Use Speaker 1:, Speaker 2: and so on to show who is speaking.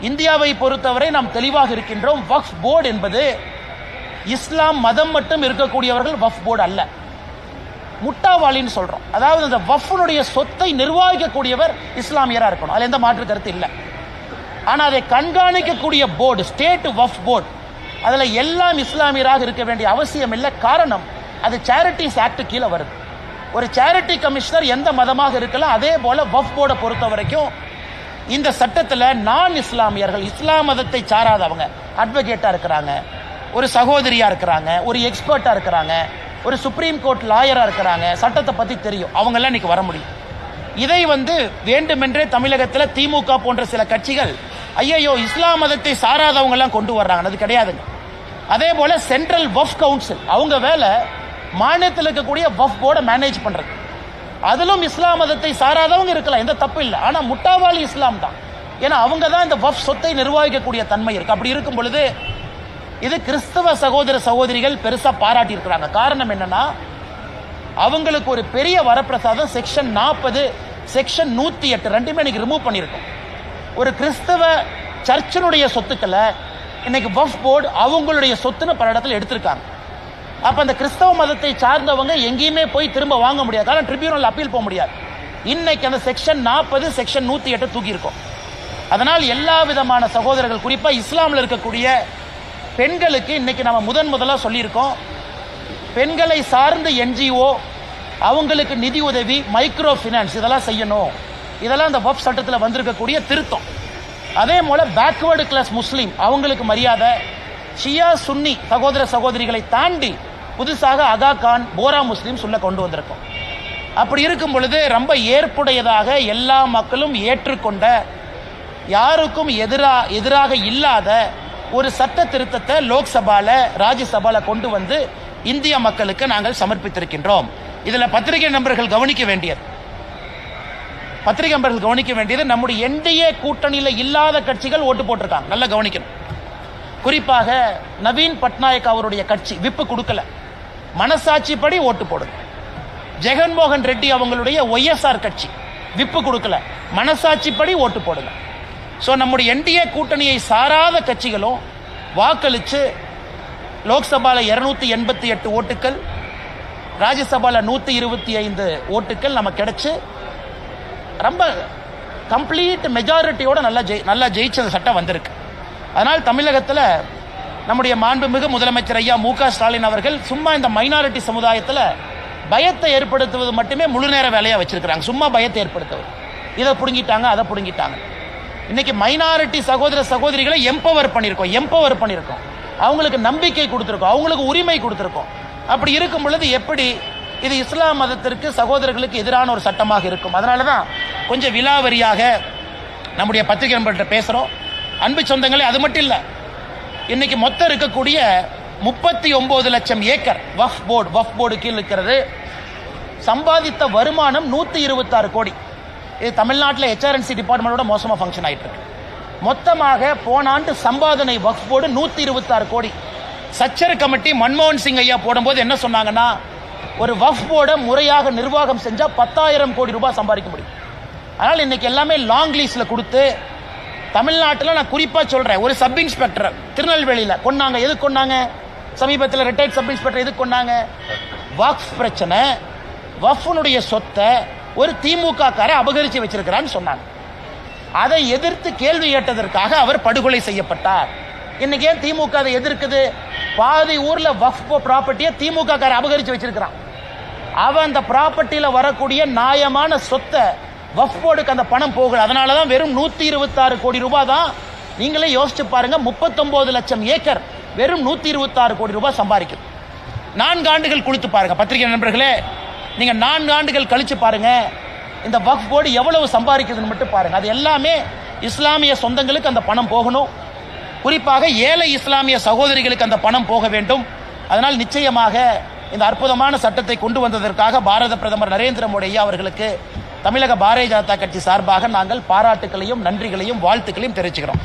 Speaker 1: இந்தியாவை பொறுத்தவரை நாம் தெளிவாக இருக்கின்றோம். வக்ஃப் போர்டு என்பது இஸ்லாம் மதம் மட்டும் இருக்கக்கூடியவர்கள் வக்ஃப் போர்டு அல்ல, முட்டாவாளின்னு சொல்றோம். அதாவது அந்த வக்ஃபுடைய சொத்தை நிர்வகிக்கக்கூடியவர் இஸ்லாமியரா இருக்கணும், அதுல எந்த மாற்று கருத்து இல்லை. ஆனா அதை கண்காணிக்கக்கூடிய போர்டு ஸ்டேட் வக்ஃப் போர்டு, அதுல எல்லாம் இஸ்லாமியராக இருக்க வேண்டிய அவசியம் இல்லை. காரணம், அது சேரிட்டிஸ் ஆக்ட் கீழே வருது. ஒரு சேரிட்டி கமிஷனர் எந்த மதமாக இருக்கலாம், அதே போல வக்ஃப் போர்டை பொறுத்த வரைக்கும் இந்த சட்டத்தில் நான் இஸ்லாமியர்கள், இஸ்லாம் மதத்தை சாராதவங்க அட்வொகேட்டா இருக்கிறாங்க, ஒரு சகோதரியா இருக்கிறாங்க, ஒரு எக்ஸ்பர்ட்டா இருக்கிறாங்க, ஒரு சுப்ரீம் கோர்ட் லாயரா இருக்கிறாங்க, சட்டத்தை பத்தி தெரியும், அவங்க எல்லாம் இன்னைக்கு வர முடியும். இதை வேண்டுமென்றே தமிழகத்தில் திமுக போன்ற சில கட்சிகள் ஐயோ இஸ்லாம் மதத்தை சாராதவங்க எல்லாம் கொண்டு வர்றாங்க, அது கிடையாதுங்க. அதே போல சென்ட்ரல் வக்ஃப் கவுன்சில், அவங்க வேலை மாநிலத்தில் இருக்கக்கூடிய வக்ஃப் போர்டை மேனேஜ் பண்றது. அதிலும் இஸ்லாம் மதத்தை சாராதவங்க இருக்கலாம், எந்த தப்பு இல்லை. ஆனா முட்டாவாளி இஸ்லாம் தான், ஏன்னா அவங்க தான் இந்த வக்ஃப் சொத்தை நிர்வகிக்கக்கூடிய தன்மை இருக்கு. அப்படி இருக்கும் பொழுது இது கிறிஸ்தவ சகோதர சகோதரிகள் பெருசா பாராட்டி இருக்கிறாங்க. காரணம் என்னன்னா, அவங்களுக்கு ஒரு பெரிய வரப்பிரசாதம் செக்ஷன் 40 செக்ஷன் 108 ரெண்டுமே இன்னைக்கு ரிமூவ் பண்ணியிருக்கோம். ஒரு கிறிஸ்தவ சர்ச்சினுடைய சொத்துக்களை இன்னைக்கு வக்ஃப் போர்டு அவங்களுடைய சொத்துன்னு பல இடத்துல எடுத்திருக்காங்க. அப்ப அந்த கிறிஸ்தவ மதத்தை சார்ந்தவங்க எங்கேயுமே போய் திரும்ப வாங்க முடியாது, காரணம் ட்ரிபியூனல் அப்பீல் போக முடியாது. இன்னைக்கு அந்த செக்ஷன் 40 செக்ஷன் 108 தூக்கி இருக்கும். அதனால் எல்லா விதமான சகோதரர்கள், குறிப்பா இஸ்லாமில் இருக்கக்கூடிய பெண்களுக்கு இன்னைக்கு நம்ம முதலாக சொல்லியிருக்கோம், பெண்களை சார்ந்த என்ஜிஓ அவங்களுக்கு நிதி உதவி, மைக்ரோ பினான்ஸ் இதெல்லாம் செய்யணும். இதெல்லாம் அந்த வக்ஃப் சட்டத்தில் வந்திருக்கக்கூடிய திருத்தம். அதே போல பேக்வேர்டு கிளாஸ் முஸ்லீம் அவங்களுக்கு மரியாதை, ஷியா சுன்னி சகோதர சகோதரிகளை தாண்டி புதுசாக அகா கான், போரா முஸ்லீம் சொல்ல கொண்டு வந்திருக்கோம். அப்படி இருக்கும் பொழுது ரொம்ப ஏற்புடையதாக எல்லா மக்களும் ஏற்றுக்கொண்ட, யாருக்கும் எதிராக இல்லாத ஒரு சட்ட திருத்தத்தை லோக்சபால ராஜ்யசபால கொண்டு வந்து இந்திய மக்களுக்கு நாங்கள் சமர்ப்பித்திருக்கின்றோம். இதுல பத்திரிகை நண்பர்கள் கவனிக்க வேண்டியது நம்முடைய என்டிஏ கூட்டணியில் இல்லாத கட்சிகள் ஓட்டு போட்டிருக்காங்க, நல்லா கவனிக்கணும். குறிப்பாக நவீன் பட்நாயக் அவருடைய கட்சி விப்பு கொடுக்கல, மனசாட்சிப்படி ஓட்டு போடுங்க. ஜெகன்மோகன் ரெட்டி அவங்களுடைய ஒய்எஸ்ஆர் கட்சி விப்பு கொடுக்கல, மனசாட்சிப்படி ஓட்டு போடுங்க. ஸோ நம்முடைய என்டிஏ கூட்டணியை சாராத கட்சிகளும் வாக்களித்து லோக்சபால 288 ஓட்டுக்கள், ராஜ்யசபால 125 ஓட்டுக்கள் நமக்கு கிடைச்சு ரொம்ப கம்ப்ளீட் மெஜாரிட்டியோட நல்லா ஜெயிச்ச சட்டம் வந்திருக்கு. அதனால் தமிழகத்தில் நம்முடைய மாண்புமிகு முதலமைச்சர் ஐயா மு க ஸ்டாலின் அவர்கள் சும்மா இந்த மைனாரிட்டி சமுதாயத்தில் பயத்தை ஏற்படுத்துவது மட்டுமே முழு நேர வேலையாக வச்சிருக்கிறாங்க. சும்மா பயத்தை ஏற்படுத்துவது, இதை பிடுங்கிட்டாங்க அதை பிடுங்கிட்டாங்க. இன்னைக்கு மைனாரிட்டி சகோதர சகோதரிகளை எம்பவர் பண்ணியிருக்கோம், அவங்களுக்கு நம்பிக்கை கொடுத்துருக்கோம், அவங்களுக்கு உரிமை கொடுத்துருக்கோம். அப்படி இருக்கும் பொழுது எப்படி இது இஸ்லாம் மதத்திற்கு சகோதரர்களுக்கு எதிரான ஒரு சட்டமாக இருக்கும்? அதனால தான் கொஞ்சம் விலாவரியாக நம்முடைய பத்திரிகை நண்பர்கிட்ட பேசுகிறோம். அன்பு சொந்தங்களே, அது மட்டும் இல்லை, இன்னைக்கு மொத்தம் இருக்கக்கூடிய 39 லட்சம் ஏக்கர் வக்ஃப் போர்டு கீழ் இருக்கிறது. சம்பாதித்த வருமானம் 126 கோடி. இது தமிழ்நாட்டில் HRNC டிபார்ட்மெண்டோட மோசமாக ஃபங்க்ஷன் ஆகிட்டு இருக்கு. மொத்தமாக போன ஆண்டு சம்பாதனை வக்ஃப் போர்டு 126 கோடி. சச்சர் கமிட்டி மன்மோகன் சிங் ஐயா போடும்போது என்ன சொன்னாங்கன்னா, ஒரு வக்ஃப் போர்டை முறையாக நிர்வாகம் செஞ்சால் 10,000 கோடி ரூபாய் சம்பாதிக்க முடியும். அதனால் இன்னைக்கு எல்லாமே லாங் லீஸில் கொடுத்து, தமிழ்நாட்டில் நான் குறிப்பாக சொல்கிறேன், ஒரு சப் இன்ஸ்பெக்டர் திருநெல்வேலியில் கொண்டாங்க. எதுக்கு கொண்டாங்க? சமீபத்தில் ரிட்டையர்ட் சப் இன்ஸ்பெக்டர் எதுக்கு கொண்டாங்க? வக்ஃப் பிரச்சனை, வக்ஃபுடைய சொத்தை ஒரு திமுக காரை அபகரித்து வச்சிருக்கிறான்னு சொன்னாங்க. அதை எதிர்த்து கேள்வி கேட்டதற்காக அவர் படுகொலை செய்யப்பட்டார். இன்னைக்கு ஏன் திமுக அதை எதிர்க்குது? பாதி ஊர்ல வக்ஃப் ப்ராப்பர்ட்டியை திமுக காரை அபகரித்து வச்சிருக்கிறான். அவன் அந்த ப்ராப்பர்ட்டியில் வரக்கூடிய நியாயமான சொத்தை வக்ஃப் போர்டுக்கு அந்த பணம் போகல. அதனால தான் வெறும் 126 கோடி ரூபாய் தான். நீங்களே யோசிச்சு பாருங்க, 39 லட்சம் ஏக்கர் வெறும் 126 கோடி ரூபாய் சம்பாதிக்குது. 4 ஆண்டுகள் கொடுத்து பாருங்க பத்திரிகை நண்பர்களே, நீங்க 4 ஆண்டுகள் கழிச்சு பாருங்க இந்த வக்ஃப் போர்டு எவ்வளவு சம்பாதிக்குதுன்னு மட்டும் பாருங்க. அது எல்லாமே இஸ்லாமிய சொந்தங்களுக்கு அந்த பணம் போகணும். குறிப்பாக ஏழை இஸ்லாமிய சகோதரிகளுக்கு அந்த பணம் போக வேண்டும். அதனால் நிச்சயமாக இந்த அற்புதமான சட்டத்தை கொண்டு வந்ததற்காக பாரத பிரதமர் நரேந்திர மோடி ஐயா அவர்களுக்கு தமிழக பாரதிய ஜனதா கட்சி சார்பாக நாங்கள் பாராட்டுகளையும் நன்றிகளையும் வாழ்த்துக்களையும் தெரிவிச்சுக்கிறோம்.